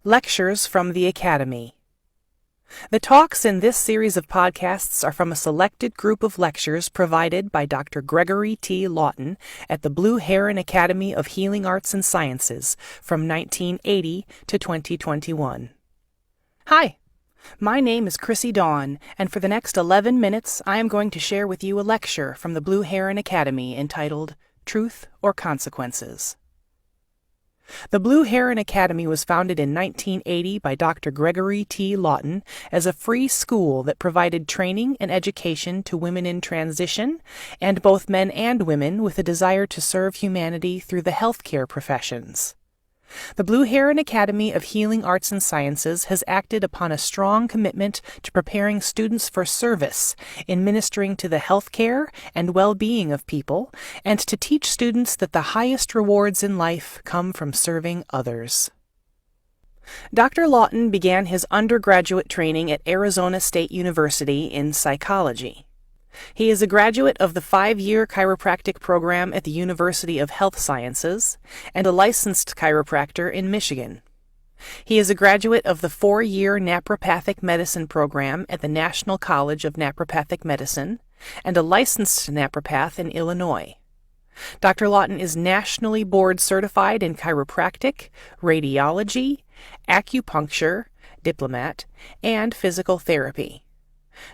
Lectures from the Academy. The talks in this series of podcasts are from a selected group of lectures provided by Dr. Gregory T. Lawton at the Blue Heron Academy of Healing Arts and Sciences from 1980 to 2021. Hi, my name is Chrissy Dawn, and for the next 11 minutes I am going to share with you a lecture from the Blue Heron Academy entitled Truth or Consequences. The Blue Heron Academy was founded in 1980 by Dr. Gregory T. Lawton as a free school that provided training and education to women in transition and both men and women with a desire to serve humanity through the healthcare professions. The Blue Heron Academy of Healing Arts and Sciences has acted upon a strong commitment to preparing students for service in ministering to the healthcare and well-being of people, and to teach students that the highest rewards in life come from serving others. Dr. Lawton began his undergraduate training at Arizona State University in psychology. He is a graduate of the 5-year chiropractic program at the University of Health Sciences and a licensed chiropractor in Michigan. He is a graduate of the 4-year naturopathic medicine program at the National College of Naturopathic Medicine and a licensed naturopath in Illinois. Dr. Lawton is nationally board certified in chiropractic, radiology, acupuncture, diplomat, and physical therapy.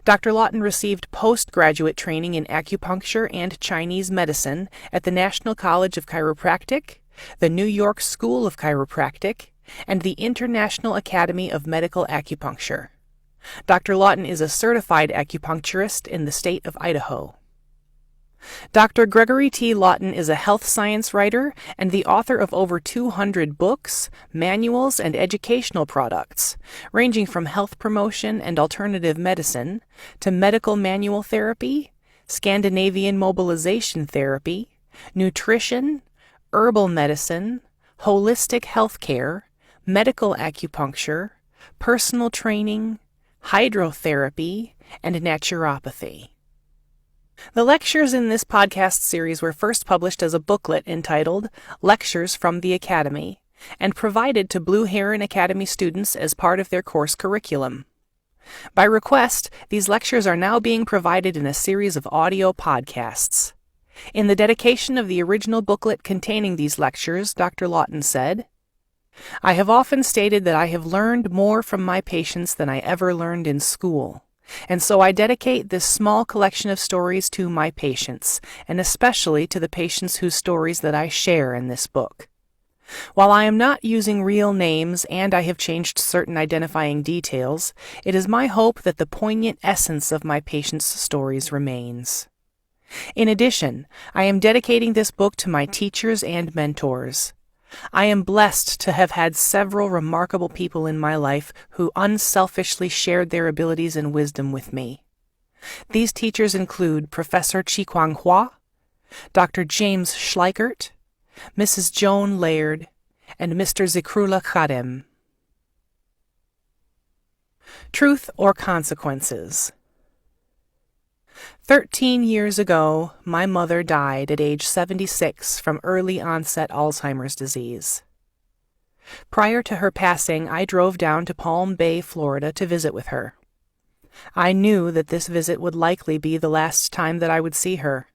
Dr. Lawton received postgraduate training in acupuncture and Chinese medicine at the National College of Chiropractic, the New York School of Chiropractic, and the International Academy of Medical Acupuncture. Dr. Lawton is a certified acupuncturist in the state of Idaho. Dr. Gregory T. Lawton is a health science writer and the author of over 200 books, manuals, and educational products, ranging from health promotion and alternative medicine to medical manual therapy, Scandinavian mobilization therapy, nutrition, herbal medicine, holistic health care, medical acupuncture, personal training, hydrotherapy, and naturopathy. The lectures in this podcast series were first published as a booklet entitled Lectures from the Academy and provided to Blue Heron Academy students as part of their course curriculum. By request, these lectures are now being provided in a series of audio podcasts. In the dedication of the original booklet containing these lectures, Dr. Lawton said, "I have often stated that I have learned more from my patients than I ever learned in school. And so I dedicate this small collection of stories to my patients, and especially to the patients whose stories that I share in this book. While I am not using real names and I have changed certain identifying details, it is my hope that the poignant essence of my patients' stories remains. In addition, I am dedicating this book to my teachers and mentors. I am blessed to have had several remarkable people in my life who unselfishly shared their abilities and wisdom with me. These teachers include Professor Chi-Kwang Hua, Dr. James Schleichert, Mrs. Joan Laird, and Mr. Zikrullah Khadem. Truth or Consequences. 13 years ago, my mother died at age 76 from early-onset Alzheimer's disease. Prior to her passing, I drove down to Palm Bay, Florida, to visit with her. I knew that this visit would likely be the last time that I would see her.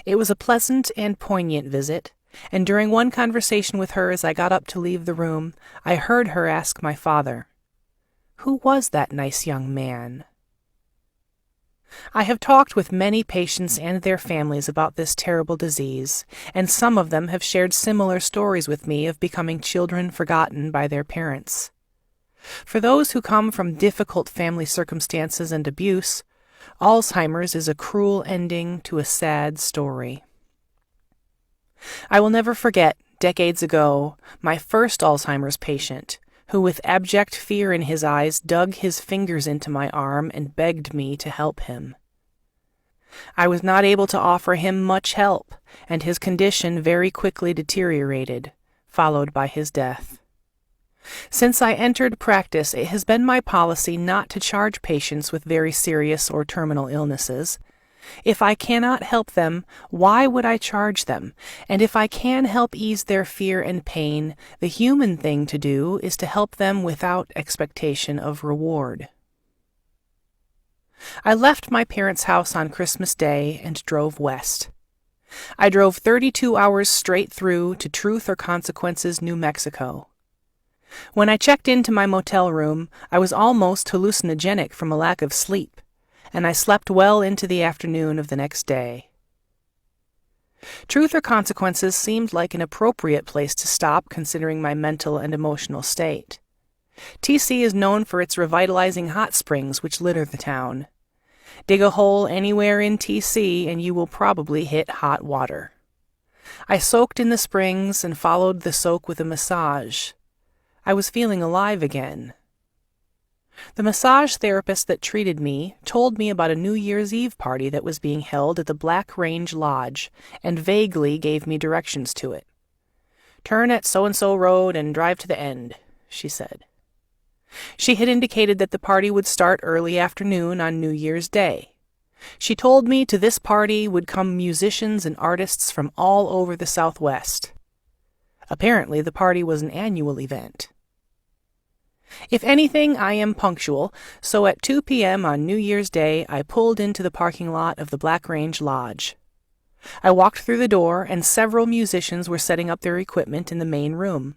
It was a pleasant and poignant visit, and during one conversation with her as I got up to leave the room, I heard her ask my father, "Who was that nice young man?" I have talked with many patients and their families about this terrible disease, and some of them have shared similar stories with me of becoming children forgotten by their parents. For those who come from difficult family circumstances and abuse, Alzheimer's is a cruel ending to a sad story. I will never forget, decades ago, my first Alzheimer's patient, who with abject fear in his eyes dug his fingers into my arm and begged me to help him. I was not able to offer him much help, and his condition very quickly deteriorated, followed by his death. Since I entered practice, it has been my policy not to charge patients with very serious or terminal illnesses, If I cannot help them, why would I charge them? And if I can help ease their fear and pain, the human thing to do is to help them without expectation of reward. I left my parents' house on Christmas Day and drove west. I drove 32 hours straight through to Truth or Consequences, New Mexico. When I checked into my motel room, I was almost hallucinogenic from a lack of sleep, and I slept well into the afternoon of the next day. Truth or Consequences seemed like an appropriate place to stop considering my mental and emotional state. TC is known for its revitalizing hot springs which litter the town. Dig a hole anywhere in TC and you will probably hit hot water. I soaked in the springs and followed the soak with a massage. I was feeling alive again. The massage therapist that treated me told me about a New Year's Eve party that was being held at the Black Range Lodge and vaguely gave me directions to it. "Turn at so-and-so road and drive to the end," she said. She had indicated that the party would start early afternoon on New Year's Day. She told me to this party would come musicians and artists from all over the Southwest. Apparently, the party was an annual event. If anything, I am punctual, so at 2 p.m. on New Year's Day, I pulled into the parking lot of the Black Range Lodge. I walked through the door, and several musicians were setting up their equipment in the main room.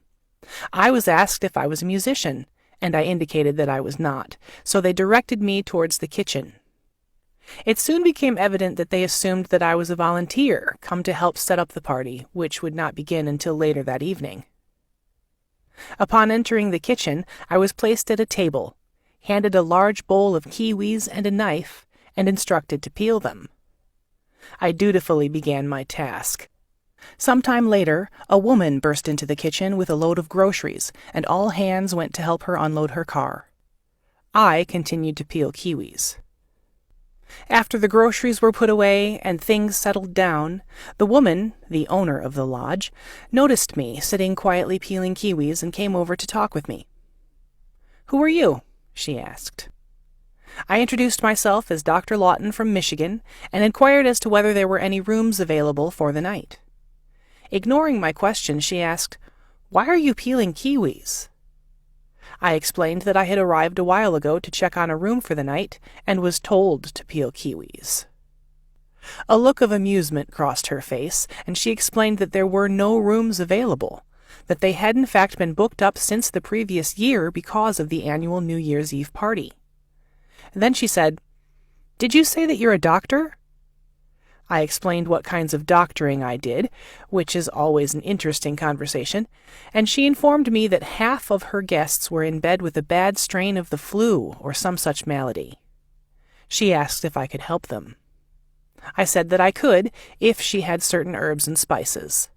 I was asked if I was a musician, and I indicated that I was not, so they directed me towards the kitchen. It soon became evident that they assumed that I was a volunteer, come to help set up the party, which would not begin until later that evening. Upon entering the kitchen, I was placed at a table, handed a large bowl of kiwis and a knife, and instructed to peel them. I dutifully began my task. Sometime later, a woman burst into the kitchen with a load of groceries, and all hands went to help her unload her car. I continued to peel kiwis. After the groceries were put away and things settled down, the woman, the owner of the lodge, noticed me sitting quietly peeling kiwis and came over to talk with me. "Who are you?" she asked. I introduced myself as Dr. Lawton from Michigan and inquired as to whether there were any rooms available for the night. Ignoring my question, she asked, "Why are you peeling kiwis?" I explained that I had arrived a while ago to check on a room for the night and was told to peel kiwis. A look of amusement crossed her face, and she explained that there were no rooms available, that they had in fact been booked up since the previous year because of the annual New Year's Eve party. Then she said, "Did you say that you're a doctor?" I explained what kinds of doctoring I did, which is always an interesting conversation, and she informed me that half of her guests were in bed with a bad strain of the flu or some such malady. She asked if I could help them. I said that I could, if she had certain herbs and spices.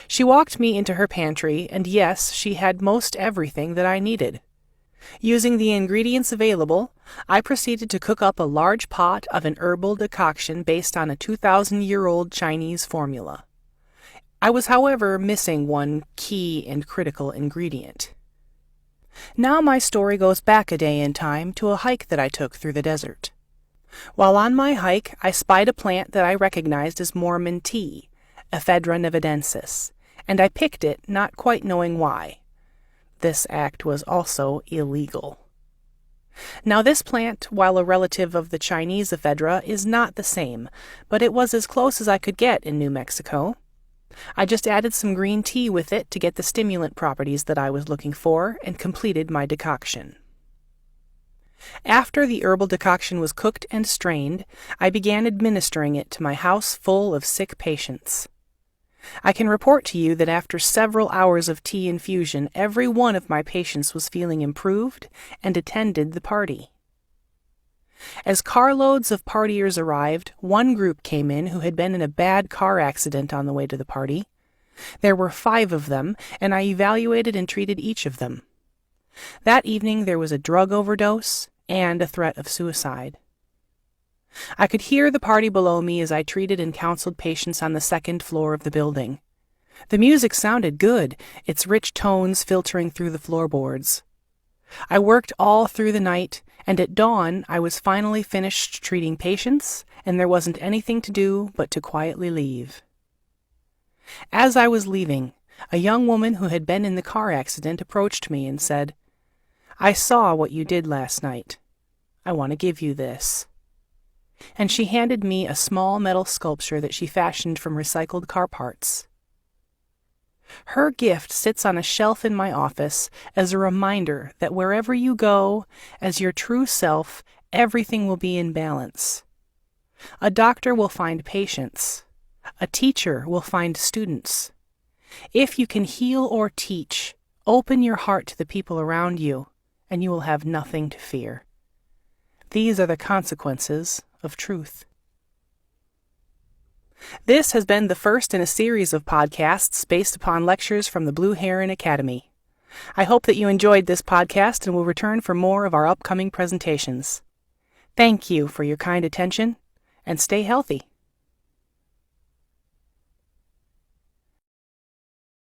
She walked me into her pantry, and yes, she had most everything that I needed. Using the ingredients available, I proceeded to cook up a large pot of an herbal decoction based on a 2,000-year-old Chinese formula. I was, however, missing one key and critical ingredient. Now my story goes back a day in time to a hike that I took through the desert. While on my hike, I spied a plant that I recognized as Mormon tea, Ephedra nevadensis, and I picked it, not quite knowing why. This act was also illegal. Now this plant, while a relative of the Chinese ephedra, is not the same, but it was as close as I could get in New Mexico. I just added some green tea with it to get the stimulant properties that I was looking for and completed my decoction. After the herbal decoction was cooked and strained, I began administering it to my house full of sick patients. I can report to you that after several hours of tea infusion, every one of my patients was feeling improved and attended the party. As carloads of partiers arrived, one group came in who had been in a bad car accident on the way to the party. There were 5 of them, and I evaluated and treated each of them. That evening there was a drug overdose and a threat of suicide. I could hear the party below me as I treated and counseled patients on the 2nd floor of the building. The music sounded good, its rich tones filtering through the floorboards. I worked all through the night, And at dawn, I was finally finished treating patients, and there wasn't anything to do but to quietly leave. As I was leaving, a young woman who had been in the car accident approached me and said, "I saw what you did last night. I want to give you this." And she handed me a small metal sculpture that she fashioned from recycled car parts. Her gift sits on a shelf in my office as a reminder that wherever you go, as your true self, everything will be in balance. A doctor will find patients. A teacher will find students. If you can heal or teach, open your heart to the people around you, and you will have nothing to fear. These are the consequences of truth. This has been the first in a series of podcasts based upon lectures from the Blue Heron Academy. I hope that you enjoyed this podcast and will return for more of our upcoming presentations. Thank you for your kind attention, and stay healthy.